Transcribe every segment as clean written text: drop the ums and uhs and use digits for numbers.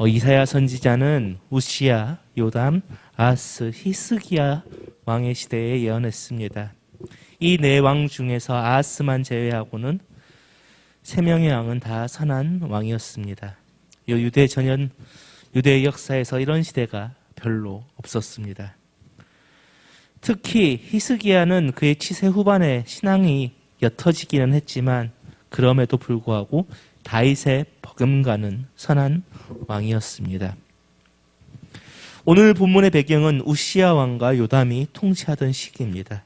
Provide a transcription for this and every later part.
이사야 선지자는 우시야, 요담, 아하스, 히스기야 왕의 시대에 예언했습니다. 이 네 왕 중에서 아하스만 제외하고는 3명의 왕은 다 선한 왕이었습니다. 유대 역사에서 이런 시대가 별로 없었습니다. 특히 히스기야는 그의 치세 후반에 신앙이 옅어지기는 했지만 그럼에도 불구하고 다윗의 버금가는 선한 왕이었습니다. 오늘 본문의 배경은 우시야 왕과 요담이 통치하던 시기입니다.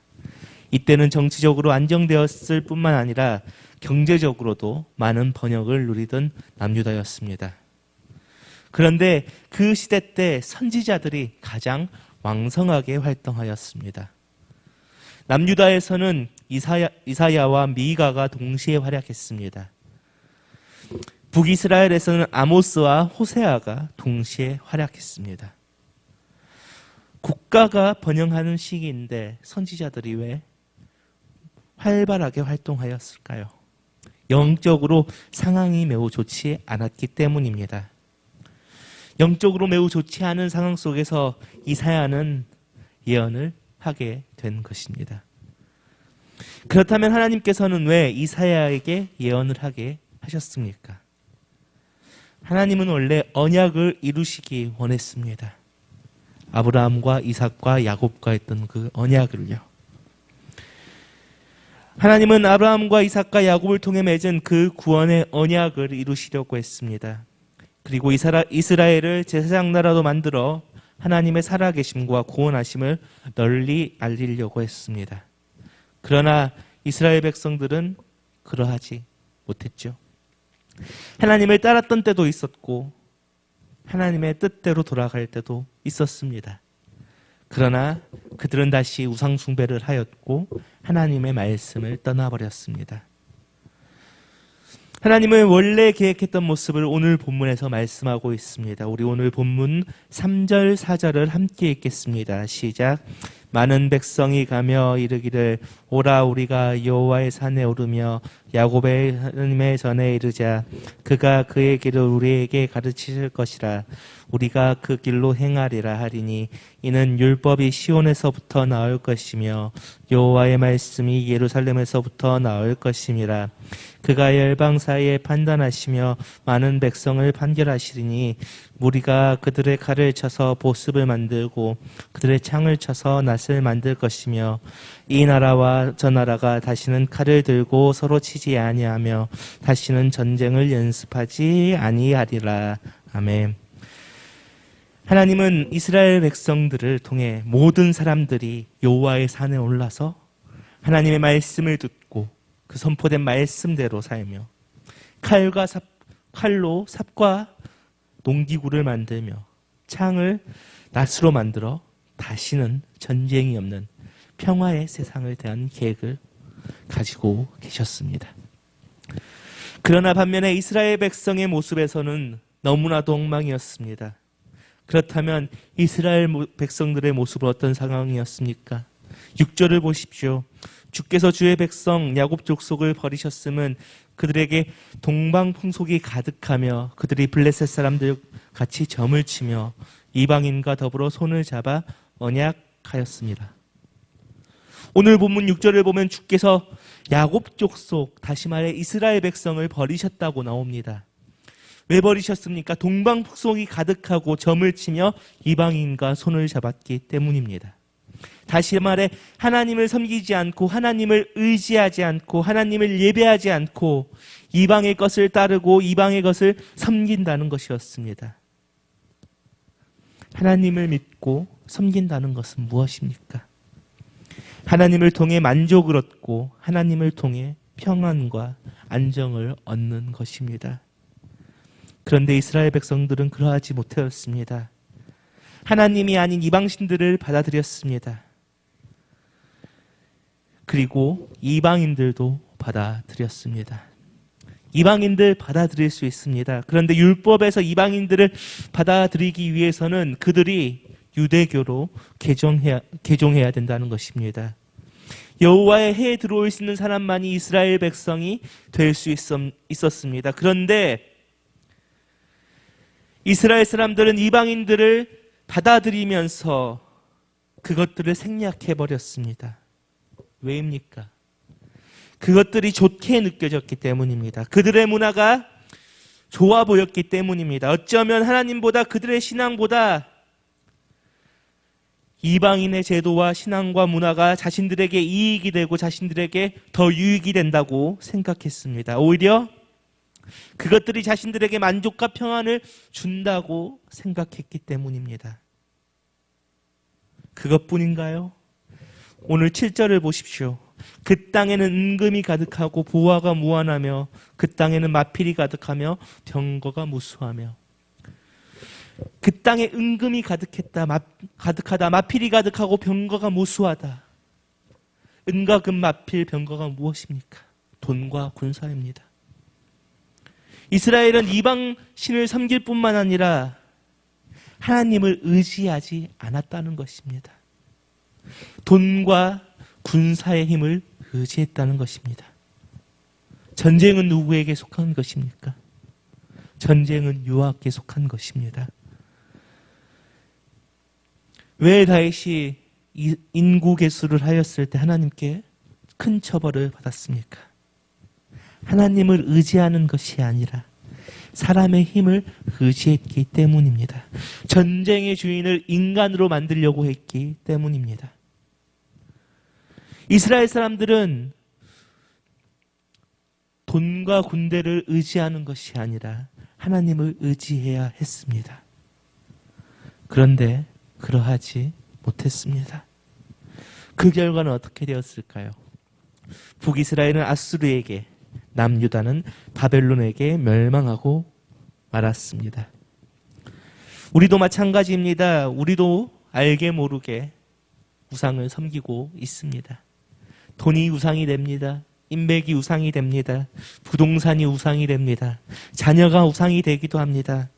이때는 정치적으로 안정되었을 뿐만 아니라 경제적으로도 많은 번영을 누리던 남유다였습니다. 그런데 그 시대 때 선지자들이 가장 왕성하게 활동하였습니다. 남유다에서는 이사야와 미가가 동시에 활약했습니다. 북이스라엘에서는 아모스와 호세아가 동시에 활약했습니다. 국가가 번영하는 시기인데 선지자들이 왜 활발하게 활동하였을까요? 영적으로 상황이 매우 좋지 않았기 때문입니다. 영적으로 매우 좋지 않은 상황 속에서 이사야는 예언을 하게 된 것입니다. 그렇다면 하나님께서는 왜 이사야에게 예언을 하게 하셨습니까? 하나님은 원래 언약을 이루시기 원했습니다. 아브라함과 이삭과 야곱과 했던 그 언약을요. 하나님은 아브라함과 이삭과 야곱을 통해 맺은 그 구원의 언약을 이루시려고 했습니다. 그리고 이스라엘을 제사장 나라로 만들어 하나님의 살아계심과 구원하심을 널리 알리려고 했습니다. 그러나 이스라엘 백성들은 그러하지 못했죠. 하나님을 따랐던 때도 있었고 하나님의 뜻대로 돌아갈 때도 있었습니다. 그러나 그들은 다시 우상 숭배를 하였고 하나님의 말씀을 떠나버렸습니다. 하나님은 원래 계획했던 모습을 오늘 본문에서 말씀하고 있습니다. 우리 오늘 본문 3절 4절을 함께 읽겠습니다. 시작. 많은 백성이 가며 이르기를 오라 우리가 여호와의 산에 오르며 야곱의 하나님의 전에 이르자. 그가 그의 길을 우리에게 가르치실 것이라. 우리가 그 길로 행하리라 하리니 이는 율법이 시온에서부터 나올 것이며 여호와의 말씀이 예루살렘에서부터 나올 것임이라. 그가 열방 사이에 판단하시며 많은 백성을 판결하시리니 무리가 그들의 칼을 쳐서 보습을 만들고 그들의 창을 쳐서 낫을 만들 것이며 이 나라와 저 나라가 다시는 칼을 들고 서로 치지 아니하며 다시는 전쟁을 연습하지 아니하리라. 아멘. 하나님은 이스라엘 백성들을 통해 모든 사람들이 여호와의 산에 올라서 하나님의 말씀을 듣고 그 선포된 말씀대로 살며 칼로 삽과 농기구를 만들며 창을 낫으로 만들어 다시는 전쟁이 없는 평화의 세상을 대한 계획을 가지고 계셨습니다. 그러나 반면에 이스라엘 백성의 모습에서는 너무나도 엉망이었습니다. 그렇다면 이스라엘 백성들의 모습은 어떤 상황이었습니까? 6절을 보십시오. 주께서 주의 백성 야곱 족속을 버리셨음은 그들에게 동방 풍속이 가득하며 그들이 블레셋 사람들 같이 점을 치며 이방인과 더불어 손을 잡아 언약하였습니다. 오늘 본문 6절을 보면 주께서 야곱 족속, 다시 말해 이스라엘 백성을 버리셨다고 나옵니다. 왜 버리셨습니까? 동방 풍속이 가득하고 점을 치며 이방인과 손을 잡았기 때문입니다. 다시 말해 하나님을 섬기지 않고 하나님을 의지하지 않고 하나님을 예배하지 않고 이방의 것을 따르고 이방의 것을 섬긴다는 것이었습니다. 하나님을 믿고 섬긴다는 것은 무엇입니까? 하나님을 통해 만족을 얻고 하나님을 통해 평안과 안정을 얻는 것입니다. 그런데 이스라엘 백성들은 그러하지 못하였습니다. 하나님이 아닌 이방신들을 받아들였습니다. 그리고 이방인들도 받아들였습니다. 이방인들 받아들일 수 있습니다. 그런데 율법에서 이방인들을 받아들이기 위해서는 그들이 유대교로 개종해야 된다는 것입니다. 여호와의 해에 들어올 수 있는 사람만이 이스라엘 백성이 될 수 있었습니다. 그런데 이스라엘 사람들은 이방인들을 받아들이면서 그것들을 생략해버렸습니다. 왜입니까? 그것들이 좋게 느껴졌기 때문입니다. 그들의 문화가 좋아 보였기 때문입니다. 어쩌면 하나님보다 그들의 신앙보다 이방인의 제도와 신앙과 문화가 자신들에게 이익이 되고 자신들에게 더 유익이 된다고 생각했습니다. 오히려 그것들이 자신들에게 만족과 평안을 준다고 생각했기 때문입니다. 그것뿐인가요? 오늘 7절을 보십시오. 그 땅에는 은금이 가득하고 보화가 무한하며 그 땅에는 마필이 가득하며 병거가 무수하며. 그 땅에 은금이 가득하다. 마필이 가득하고 병거가 무수하다. 은과 금, 마필, 병거가 무엇입니까? 돈과 군사입니다. 이스라엘은 이방 신을 섬길 뿐만 아니라 하나님을 의지하지 않았다는 것입니다. 돈과 군사의 힘을 의지했다는 것입니다. 전쟁은 누구에게 속한 것입니까? 전쟁은 요압에게 속한 것입니다. 왜 다윗이 인구 개수를 하였을 때 하나님께 큰 처벌을 받았습니까? 하나님을 의지하는 것이 아니라 사람의 힘을 의지했기 때문입니다. 전쟁의 주인을 인간으로 만들려고 했기 때문입니다. 이스라엘 사람들은 돈과 군대를 의지하는 것이 아니라 하나님을 의지해야 했습니다. 그런데 그러하지 못했습니다. 그 결과는 어떻게 되었을까요? 북이스라엘은 아수르에게, 남유다는 바벨론에게 멸망하고 말았습니다. 우리도 마찬가지입니다. 우리도 알게 모르게 우상을 섬기고 있습니다. 돈이 우상이 됩니다. 인맥이 우상이 됩니다. 부동산이 우상이 됩니다. 자녀가 우상이 되기도 합니다.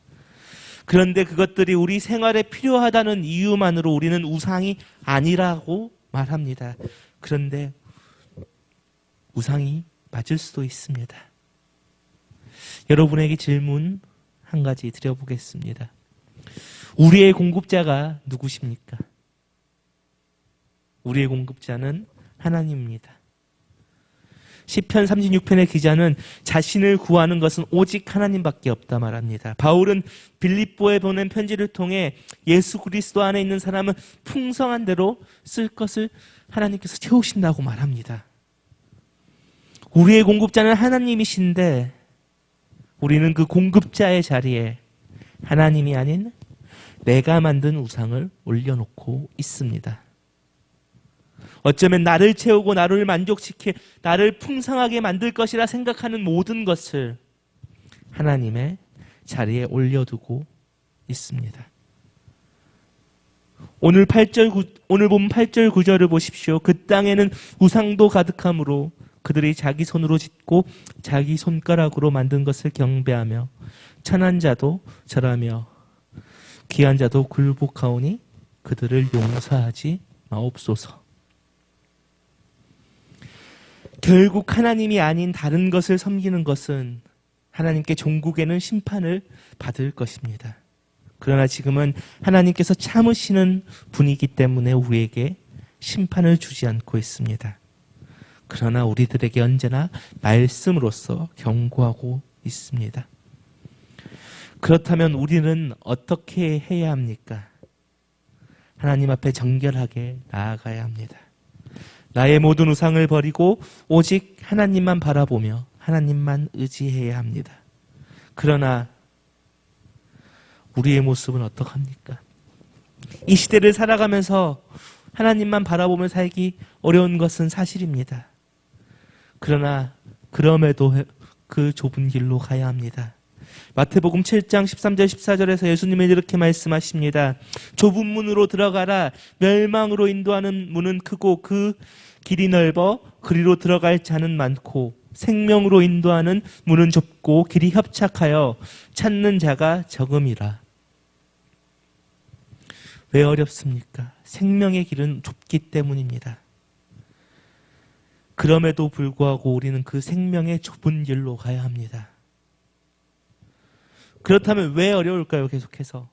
그런데 그것들이 우리 생활에 필요하다는 이유만으로 우리는 우상이 아니라고 말합니다. 그런데 우상이 맞을 수도 있습니다. 여러분에게 질문 한 가지 드려보겠습니다. 우리의 공급자가 누구십니까? 우리의 공급자는 하나님입니다. 시편 36편의 기자는 자신을 구하는 것은 오직 하나님밖에 없다 말합니다. 바울은 빌립보에 보낸 편지를 통해 예수 그리스도 안에 있는 사람은 풍성한 대로 쓸 것을 하나님께서 채우신다고 말합니다. 우리의 공급자는 하나님이신데 우리는 그 공급자의 자리에 하나님이 아닌 내가 만든 우상을 올려놓고 있습니다. 어쩌면 나를 채우고 나를 만족시켜 나를 풍성하게 만들 것이라 생각하는 모든 것을 하나님의 자리에 올려두고 있습니다. 오늘 본 8절 9절을 보십시오. 그 땅에는 우상도 가득하므로 그들이 자기 손으로 짓고 자기 손가락으로 만든 것을 경배하며 천한 자도 절하며 귀한 자도 굴복하오니 그들을 용서하지 마옵소서. 결국 하나님이 아닌 다른 것을 섬기는 것은 하나님께 종국에는 심판을 받을 것입니다. 그러나 지금은 하나님께서 참으시는 분이기 때문에 우리에게 심판을 주지 않고 있습니다. 그러나 우리들에게 언제나 말씀으로써 경고하고 있습니다. 그렇다면 우리는 어떻게 해야 합니까? 하나님 앞에 정결하게 나아가야 합니다. 나의 모든 우상을 버리고 오직 하나님만 바라보며 하나님만 의지해야 합니다. 그러나 우리의 모습은 어떡합니까? 이 시대를 살아가면서 하나님만 바라보며 살기 어려운 것은 사실입니다. 그러나 그럼에도 그 좁은 길로 가야 합니다. 마태복음 7장 13절 14절에서 예수님은 이렇게 말씀하십니다. 좁은 문으로 들어가라. 멸망으로 인도하는 문은 크고 그 길이 넓어 그리로 들어갈 자는 많고 생명으로 인도하는 문은 좁고 길이 협착하여 찾는 자가 적음이라. 왜 어렵습니까? 생명의 길은 좁기 때문입니다. 그럼에도 불구하고 우리는 그 생명의 좁은 길로 가야 합니다. 그렇다면 왜 어려울까요? 계속해서.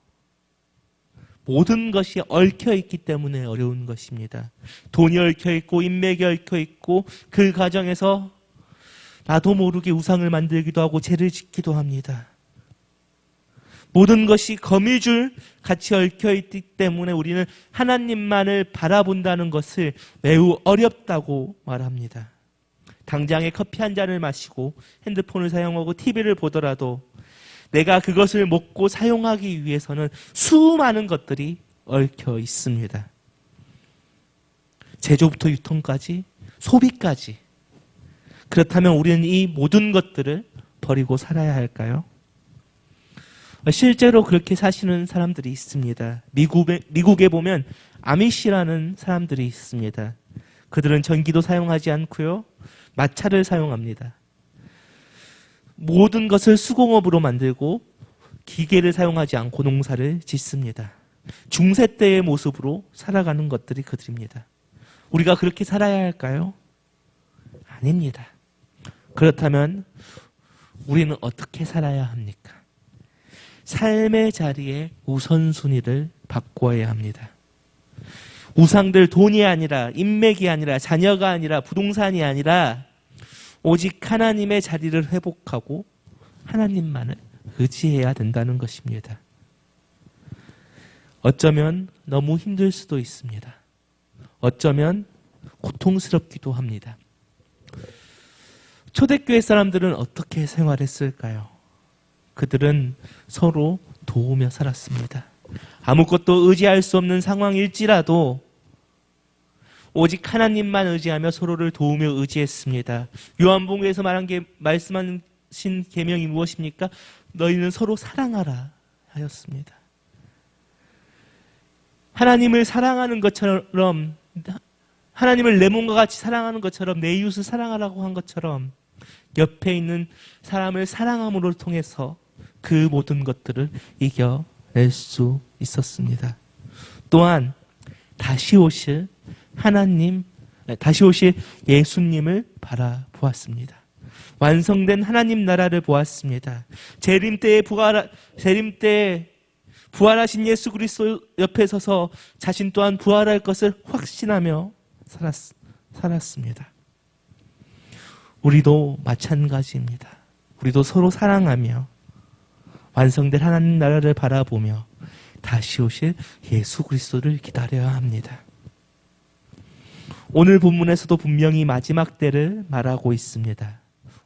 모든 것이 얽혀 있기 때문에 어려운 것입니다. 돈이 얽혀 있고 인맥이 얽혀 있고 그 과정에서 나도 모르게 우상을 만들기도 하고 죄를 짓기도 합니다. 모든 것이 거미줄 같이 얽혀 있기 때문에 우리는 하나님만을 바라본다는 것을 매우 어렵다고 말합니다. 당장에 커피 한 잔을 마시고 핸드폰을 사용하고 TV를 보더라도 내가 그것을 먹고 사용하기 위해서는 수많은 것들이 얽혀 있습니다. 제조부터 유통까지, 소비까지. 그렇다면 우리는 이 모든 것들을 버리고 살아야 할까요? 실제로 그렇게 사시는 사람들이 있습니다. 미국에 보면 아미시라는 사람들이 있습니다. 그들은 전기도 사용하지 않고요. 마차를 사용합니다. 모든 것을 수공업으로 만들고 기계를 사용하지 않고 농사를 짓습니다. 중세 때의 모습으로 살아가는 것들이 그들입니다. 우리가 그렇게 살아야 할까요? 아닙니다. 그렇다면 우리는 어떻게 살아야 합니까? 삶의 자리에 우선순위를 바꿔야 합니다. 우상들 돈이 아니라 인맥이 아니라 자녀가 아니라 부동산이 아니라 오직 하나님의 자리를 회복하고 하나님만을 의지해야 된다는 것입니다. 어쩌면 너무 힘들 수도 있습니다. 어쩌면 고통스럽기도 합니다. 초대교회 사람들은 어떻게 생활했을까요? 그들은 서로 도우며 살았습니다. 아무것도 의지할 수 없는 상황일지라도 오직 하나님만 의지하며 서로를 도우며 의지했습니다. 요한복음에서 말씀하신 계명이 무엇입니까? 너희는 서로 사랑하라 하였습니다. 하나님을 사랑하는 것처럼, 하나님을 내 몸과 같이 사랑하는 것처럼, 내 이웃을 사랑하라고 한 것처럼 옆에 있는 사람을 사랑함으로 통해서 그 모든 것들을 이겨낼 수 있었습니다. 또한 다시 오실 예수님을 바라보았습니다. 완성된 하나님 나라를 보았습니다. 재림 때에 부활하신 예수 그리스도 옆에 서서 자신 또한 부활할 것을 확신하며 살았습니다. 우리도 마찬가지입니다. 우리도 서로 사랑하며 완성된 하나님 나라를 바라보며 다시 오실 예수 그리스도를 기다려야 합니다. 오늘 본문에서도 분명히 마지막 때를 말하고 있습니다.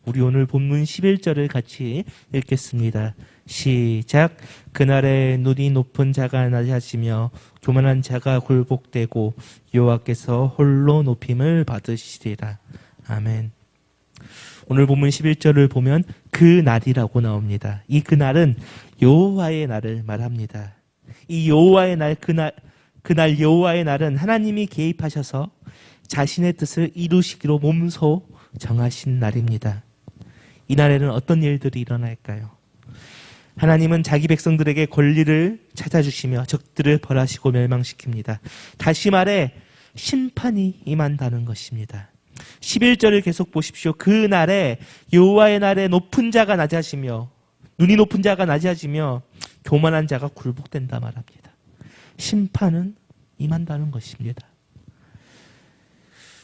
우리 오늘 본문 11절을 같이 읽겠습니다. 시작. 그날에 눈이 높은 자가 낮아지며 교만한 자가 굴복되고 여호와께서 홀로 높임을 받으시리라. 아멘. 오늘 본문 11절을 보면 그 날이라고 나옵니다. 이 그날은 여호와의 날을 말합니다. 이 여호와의 날, 그날 여호와의 날은 하나님이 개입하셔서 자신의 뜻을 이루시기로 몸소 정하신 날입니다. 이 날에는 어떤 일들이 일어날까요? 하나님은 자기 백성들에게 권리를 찾아주시며 적들을 벌하시고 멸망시킵니다. 다시 말해 심판이 임한다는 것입니다. 11절을 계속 보십시오. 그 날에 여호와의 날에 높은 자가 낮아지며 눈이 높은 자가 낮아지며 교만한 자가 굴복된다 말합니다. 심판은 임한다는 것입니다.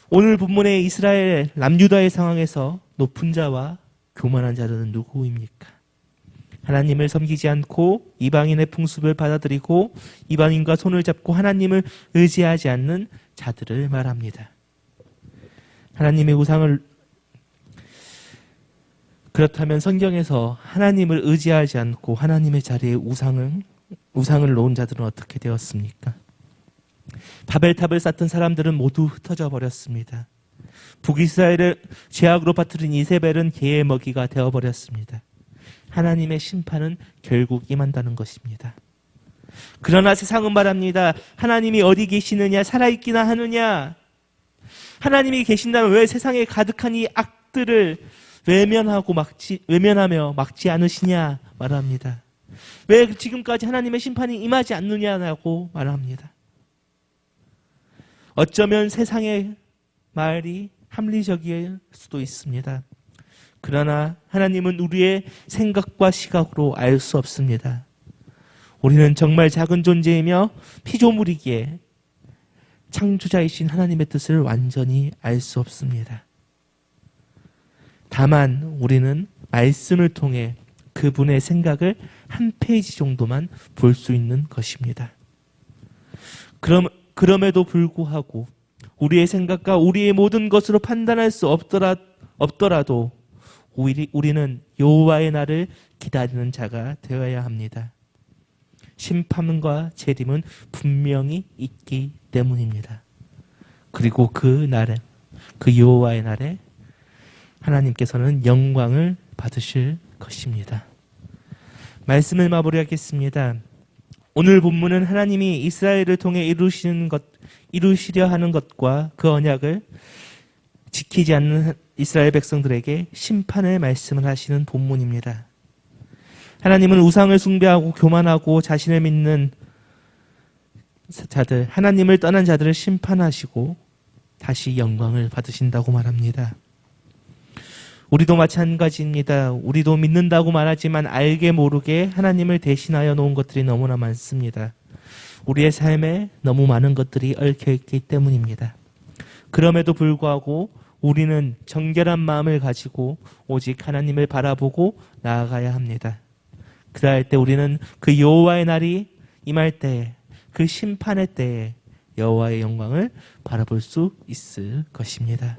오늘 본문의 이스라엘 남유다의 상황에서 높은 자와 교만한 자들은 누구입니까? 하나님을 섬기지 않고 이방인의 풍습을 받아들이고 이방인과 손을 잡고 하나님을 의지하지 않는 자들을 말합니다. 하나님의 우상을 그렇다면 성경에서 하나님을 의지하지 않고 하나님의 자리에 우상을 놓은 자들은 어떻게 되었습니까? 바벨탑을 쌓던 사람들은 모두 흩어져 버렸습니다. 북이스라엘을 죄악으로 빠뜨린 이세벨은 개의 먹이가 되어버렸습니다. 하나님의 심판은 결국 임한다는 것입니다. 그러나 세상은 말합니다. 하나님이 어디 계시느냐? 살아있기나 하느냐? 하나님이 계신다면 왜 세상에 가득한 이 악들을 외면하며 막지 않으시냐 말합니다. 왜 지금까지 하나님의 심판이 임하지 않느냐고 말합니다. 어쩌면 세상의 말이 합리적일 수도 있습니다. 그러나 하나님은 우리의 생각과 시각으로 알 수 없습니다. 우리는 정말 작은 존재이며 피조물이기에 창조자이신 하나님의 뜻을 완전히 알 수 없습니다. 다만 우리는 말씀을 통해 그분의 생각을 한 페이지 정도만 볼 수 있는 것입니다. 그럼에도 불구하고 우리의 생각과 우리의 모든 것으로 판단할 수 없더라도 우리는 여호와의 날을 기다리는 자가 되어야 합니다. 심판과 재림은 분명히 있기 때문입니다. 그리고 그 날에, 그 여호와의 날에 하나님께서는 영광을 받으실 것입니다. 말씀을 마무리하겠습니다. 오늘 본문은 하나님이 이스라엘을 통해 이루시려 하는 것과 그 언약을 지키지 않는 이스라엘 백성들에게 심판을 말씀을 하시는 본문입니다. 하나님은 우상을 숭배하고 교만하고 자신을 믿는 자들, 하나님을 떠난 자들을 심판하시고 다시 영광을 받으신다고 말합니다. 우리도 마찬가지입니다. 우리도 믿는다고 말하지만 알게 모르게 하나님을 대신하여 놓은 것들이 너무나 많습니다. 우리의 삶에 너무 많은 것들이 얽혀있기 때문입니다. 그럼에도 불구하고 우리는 정결한 마음을 가지고 오직 하나님을 바라보고 나아가야 합니다. 그럴 때 우리는 그 여호와의 날이 임할 때에, 그 심판의 때에 여호와의 영광을 바라볼 수 있을 것입니다.